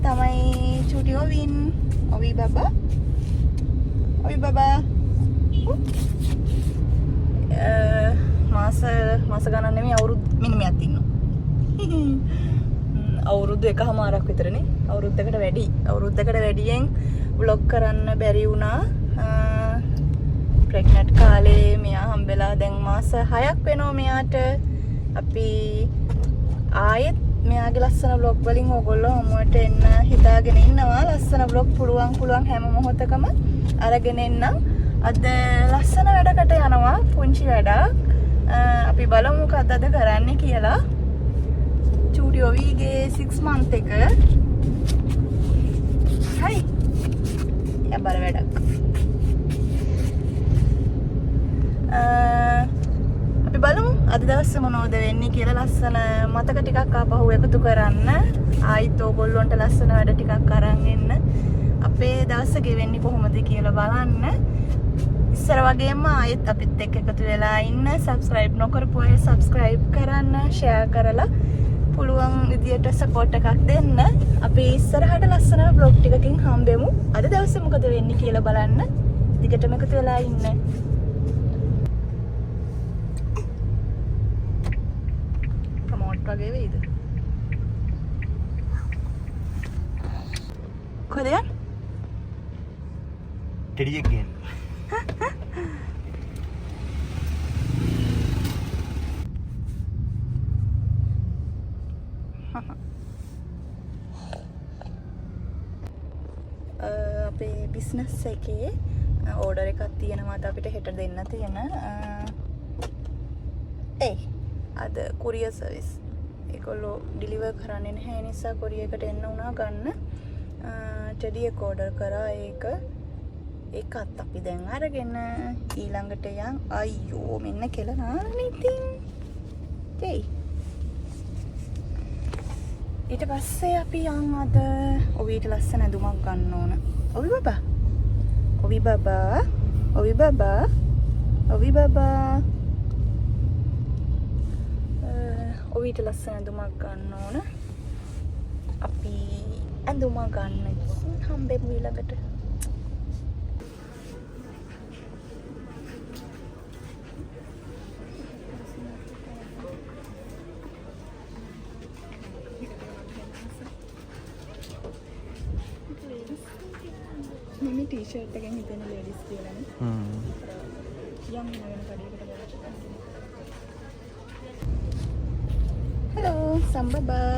තමයි චුටි ඔවින්. ඔවි බබා. ඔවි බබා. මාස ගණන් නෙමෙයි අවුරුදු මිනිමයක් ඉන්නවා. අවුරුදු එකමාරක් විතරනේ. අවුරුද්දකට වැඩියෙන් vlog කරන්න බැරි වුණා. ප්‍රෙග්නන්ට් කාලේ මෙයා හම්බෙලා දැන් මාස 6ක් වෙනවා මෙයාට. අපි ආයෙත් මෙයාගේ ලස්සන vlog වලින් ඕගොල්ලෝ හමුවට එන්න හිතාගෙන ඉන්නවා. ලස්සන vlog පුළුවන් හැම මොහොතකම අරගෙන එන්න. අද ලස්සන වැඩකට යනවා. පුංචි වැඩක්. අපි බලමු මොකක්ද අද කරන්නේ කියලා. චූටි ඔවිගේ 6 month එක. හරි. යබර වැඩක්. අපි බලමු අද දවසේ මොනවද වෙන්නේ කියලා. ලස්සන මතක ටිකක් ආපහු එකතු කරන්න. ආයිත් ඕගොල්ලොන්ට ලස්සන වැඩ ටිකක් අරන් එන්න. අපේ දවස ගෙවෙන්නේ කොහොමද කියලා බලන්න. ඉස්සර වගේම ආයෙත් අපිත් එක්ක එකතු වෙලා ඉන්න. subscribe නොකරපු අය subscribe කරන්න, share කරලා පුළුවන් විදියට support එකක් දෙන්න. අපි ඉස්සරහට ලස්සන vlog ටිකකින් හම්බෙමු. අද දවසේ මොකද වෙන්නේ කියලා බලන්න. දිගටම එකතු වෙලා ඉන්න. ප්‍රමෝට් වගේ වෙයිද? කොහෙද යන්නේ? ටෙඩියෙක් ගේන්න. අපේ බිස්නස් එකේ ඕඩර් එකක් තියෙනවා අපිට හෙට දෙන්න තියෙන. අද කුරියර් සර්විස් ඒගොල්ලෝ ඩිලිවර් කරන්නේ නැහැ නිසා කුරියර් එකට එන්න උනා ගන්න. ටෙඩි එක ඕඩර් කරා. ඒකත් අපි දැන් අරගෙන ඊළඟට යන්. අයියෝ මෙන්න කෙල නාරනේ ඉතින්. ඊට පස්සේ අපි යන් අද ඔවිට ලස්සන ඇඳුමක් ගන්න ඕන. ඔවි බබා. ඔවිට ලස්සන ඇඳුමක් ගන්න ඕන. අපි ඇඳුමක් ගන්න හම්බෙමු ඊළඟට. මේ ටී-ෂර්ට් එකෙන් හිතෙන ලේඩිස් කියලානේ. යම් වෙන කඩේකට ගියා. හලෝ සම්බබා.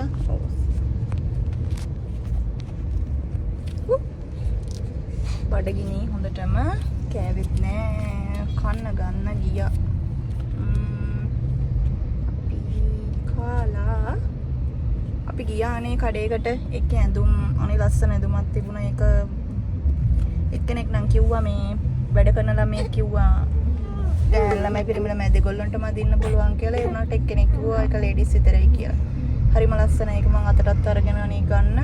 බඩගිනි හොඳටම කෑවෙත් නෑ. කන්න ගන්න ගියා. අපි ගියානේ කඩේකට. එක ඇඳුම් අනේ ලස්සන ඇඳුමක් තිබුණා. ඒක එක්කෙනෙක් නම් කිව්වා මේ වැඩ කරන ළමයි කිව්වා ළමයි පිළිම ළමයි දෙගොල්ලන්ටම අදින්න පුළුවන් කියලා. ඒ උනාට එක්කෙනෙක් කිව්වා ඒක ලේඩිස් විතරයි කියලා. හරිම ලස්සනයි. ඒක මම අතටත් අරගෙන අනේ ගන්න.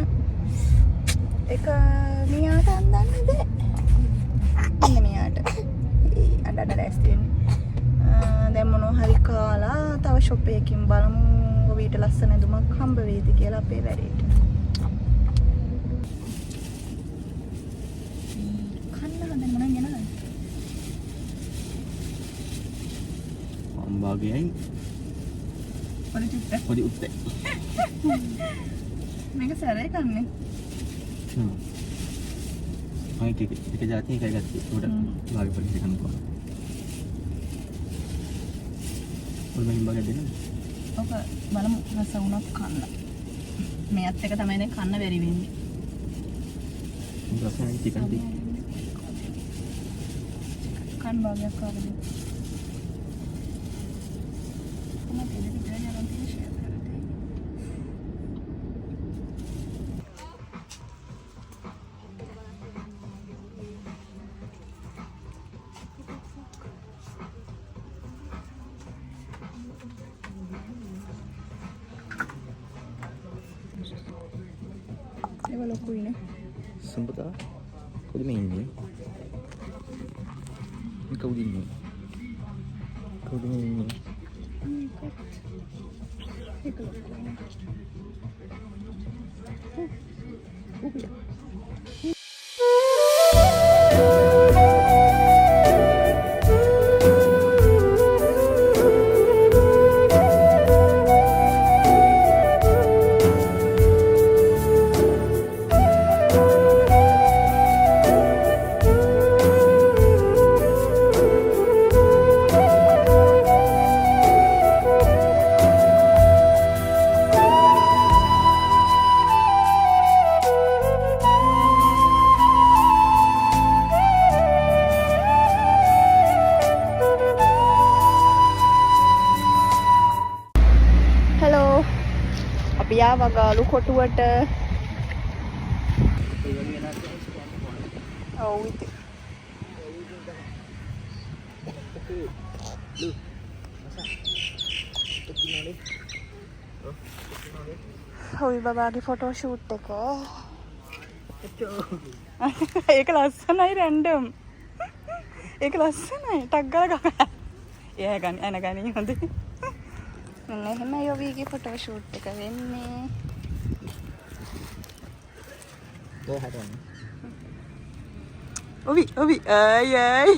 ඒක මියාට අඳන්න බෑ. ඉන්න මියාට. අඬන රැස්ති වෙන්නේ. දැන් මොනවා හරි කාලා තව ෂොප් එකකින් බලමු. ඔවිට ලස්සන ඇඳුමක් හම්බ වෙයිද කියලා අපේ වැඩේට. Bagian podi utte මේක සැරේ කන්නේ. ඒක જાති එකයි ගත්තේ. උඩ භාගෙ පොඩි එකක් කරනවා. ඔල්මෙන් භාගෙ දෙන්න. ඔක බලමු රස වුණොත් කන්න. මේත් එක තමයි දැන් කන්න බැරි වෙන්නේ. රසයි චිකන් දී. කන් භාගයක් කරගන්න. ඒව ලොකුයිනේ. සම්පතා කොහොමද මේ ඉන්නේ? කවුද ඉන්නේ? හෙලෝ අපි ආවා ගාලු කොටුවට. ඔව් ඉතින් හොයි බබාගේ ෆොටෝ ෂූට් එක. ඒක ලස්සනයි රැන්ඩම්. ඒක ලස්සනයි ටක් ගාලා ගහලා. එයා ගන්න එන ගන්නේ හොඳයි. මෙන්න එහෙම යෝවිගේ ෆොටෝ ෂූට් එක වෙන්නේ. ඔවි අය අය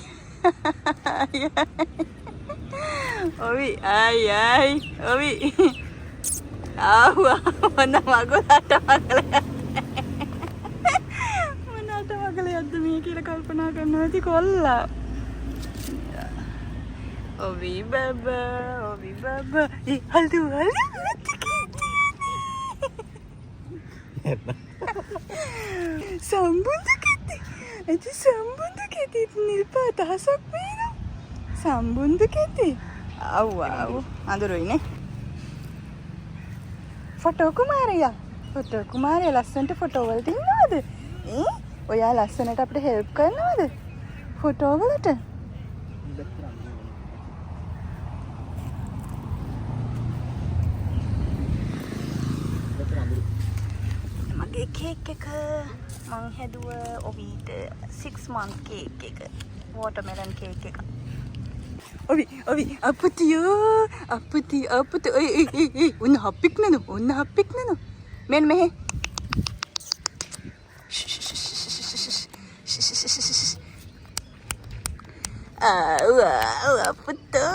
ඔවි අය අය ඔවි ආවා මොන මගුලට මගලයක් මොනට මගලයක්ද මේ කියලා කල්පනා කරනවා ඇති කොල්ලා. ඔවි බබා හල්දු සම්බුන්දු කෙති ඇති සම්බුන්දු කෙති නිල් පාට අහසක් වෙනවා. සම්බුන්දු කෙති අව් අඳුරුයිනේ. ෆොටෝ කුමාරයා ලස්සනට ෆොටෝ වලට ඉන්නවද? ඔයා ලස්සනට අපිට හෙල්ප් කරනවද ෆොටෝ වලට? මගේ කේක් එක මං හැදුව ඔබීට 6 month කේක් එක වෝටර්මෙලන් කේක් එක. ඔවි අපුතියෝ ඔන්න හප්පික් නනු මෙන්න මෙහෙ අපුතෝ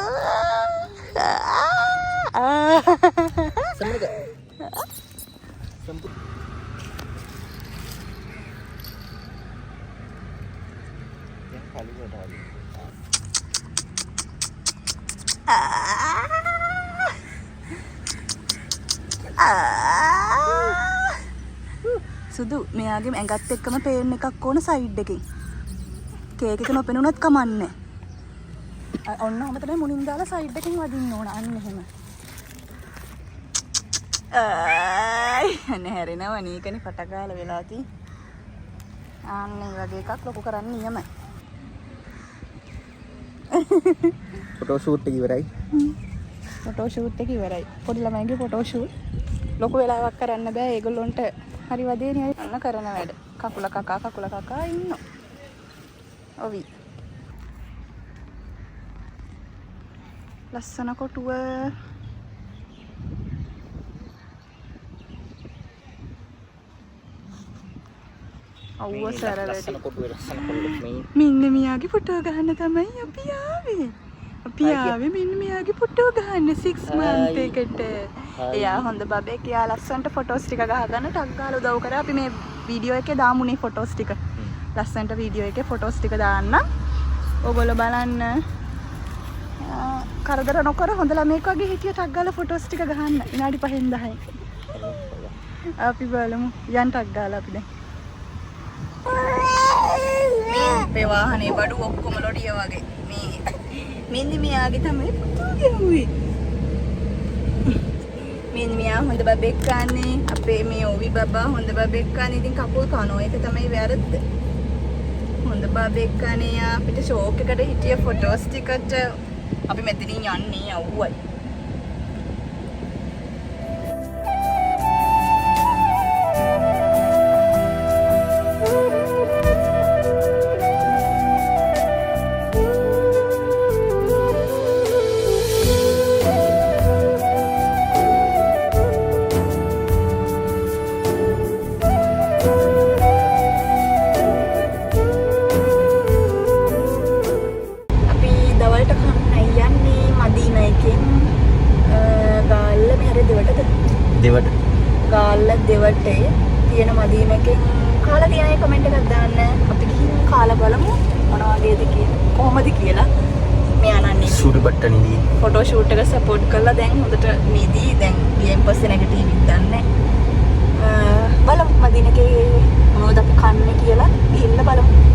සුදු මෙයාගේ ඇඟත් එක්කම පේන එකක් ඕන සයිඩ් එකකින්. කේක් එක නොපෙනුනත් කමන්නේ. ඔන්න ඔහම තමයි මුලින් දාලා සයිඩ් එකකින් වදින්න ඕන. අන්න එහෙම. අනේ හැරෙනවා නීකනේ පටකාල වෙලා තින්. අන්න ඒ වගේ එකක් ලොකු කරන්න නියමයි. ෆොටෝ ෂූට් එක ඉවරයි. ෆොටෝ ෂූට් එක ඉවරයි. පොඩි ළමයිගේ ෆොටෝ ෂූට් ලොකු වෙලාවක් කරන්න බෑ. ඒගොල්ලොන්ට හරි වදේනේ අන්න කරන වැඩ. කකුල කකා ඉන්නෝ. ඔවි. ලස්සන කොටුව. අවුව සැර වැඩි. මෙන්න මියාගේ ෆොටෝ ගහන්න තමයි අපි ආවේ. මෙන්න මියාගේ ෆොටෝ ගහන්න 6 month එකට. එයා හොඳ බබෙක්. එයා ලස්සනට ෆොටෝස් ටික ගහගන්න ටක් ගාලා උදව් කරා. අපි මේ වීඩියෝ එකේ දාමුනේ ෆොටෝස් ටික. ලස්සනට වීඩියෝ එකේ ෆොටෝස් ටික දාන්න. ඔයගොල්ලෝ බලන්න. කරදර නොකර හොඳ ළමෙක් වගේ හිටිය ටක් ගාලා ෆොටෝස් ටික ගහන්න. විනාඩි 5න් 10න්. අපි බලමු. යන් ටක් ගාලා අපි දැන්. මේ වාහනේ බඩු ඔක්කොම ලොඩිය වගේ. මෙන්න මෙයාගේ තමයි ෆොටෝ ගැහුවේ. මෙන්න මෙයා හොඳ බබෙක් ගන්නේ. අපේ මේ ඕවි බබා හොඳ බබෙක් ගන්නේ. ඉතින් කකුල් කනෝ එක තමයි වැරද්ද. හොඳ බබෙක් ගන්නේ. අපිට ෂෝක් එකට හිටිය ෆොටෝස් ටිකට අපි මෙතනින් යන්නේ අවුවයි. දෙවට ගාල්ල දෙවටේ තියෙන මදීම එකෙන් කාලා තියෙන කමෙන්ට් එකක් දාන්න. අපි ගිහින් කාලා බලමු මොන වගේද කියලා. කොහොමද කියලා. මේ අනන්නේ සූට් බට්ට නිදී ෆොටෝ ෂූට් එක සපෝට් කරලා දැන් හොඳට නිදී දැන් ගියන් පස්සේ නෙගටිව් ඉදන්නේ. බලමු මදීන එකේ මොනවද අපි කන්නේ කියලා ගිහිල්ලා බලමු.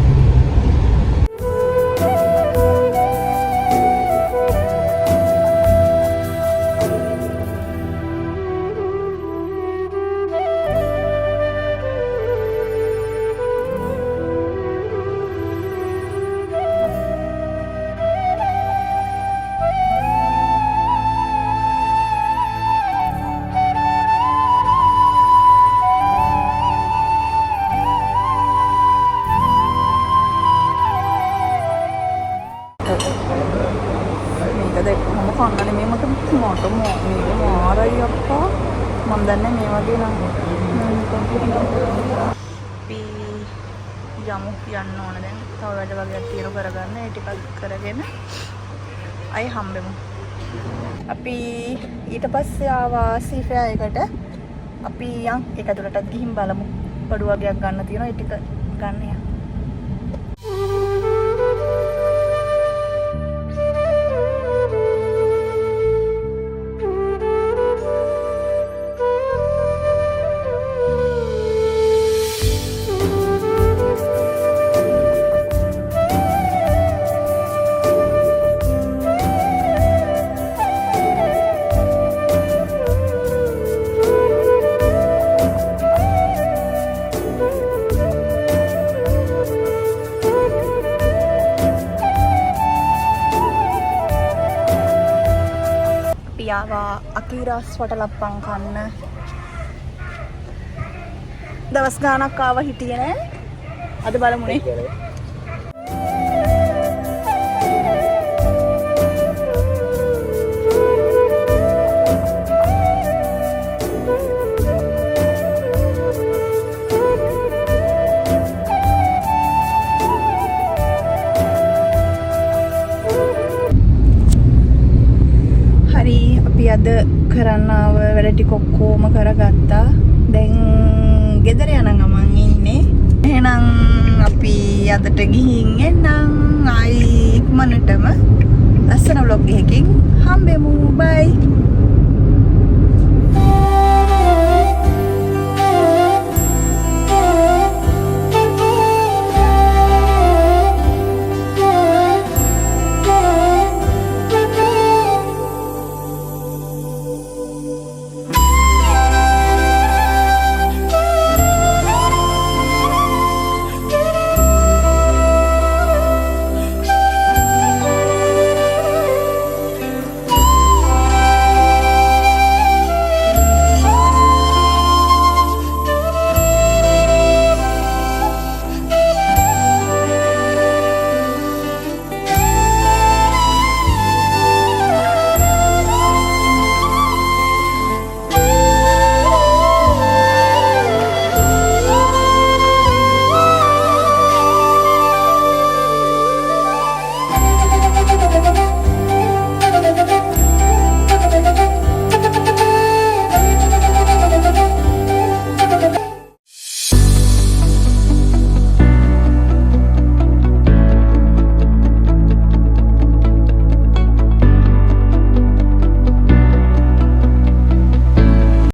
මේක දැක්කම කන්නනේ මේ මට මේක මාරයි අප්පා මම දන්නේ මේ වගේ නම් අපි යමු යන්න ඕන දැන් තව වැඩ වගේක් තියෙන කරගන්න ඒ ටිකක් කරගෙන අය හම්බෙමු අපි ඊට පස්සේ ආවා සීෆයා එකට අපි යන් ඒක ඇතුළටත් ගිහින් බලමු බඩු වගේක් ගන්න තියෙනවා ඒ ටික ගන්න යන්න ආවා අකීරාස් වටලප්පන් කන්න දවස් ගානක් ආවා හිටියේ නෑ අද බලමුනේ අද කරන්න ආව වැඩ ටික ඔක්කොම කරගත්තා. දැන් ගෙදර යන ගමන් ඉන්නේ. එහෙනම් අපි අදට ගිහින් එන්නම්. ආයි ඉක්මනටම ලස්සන vlog එකකින් හම්බෙමු. බයි.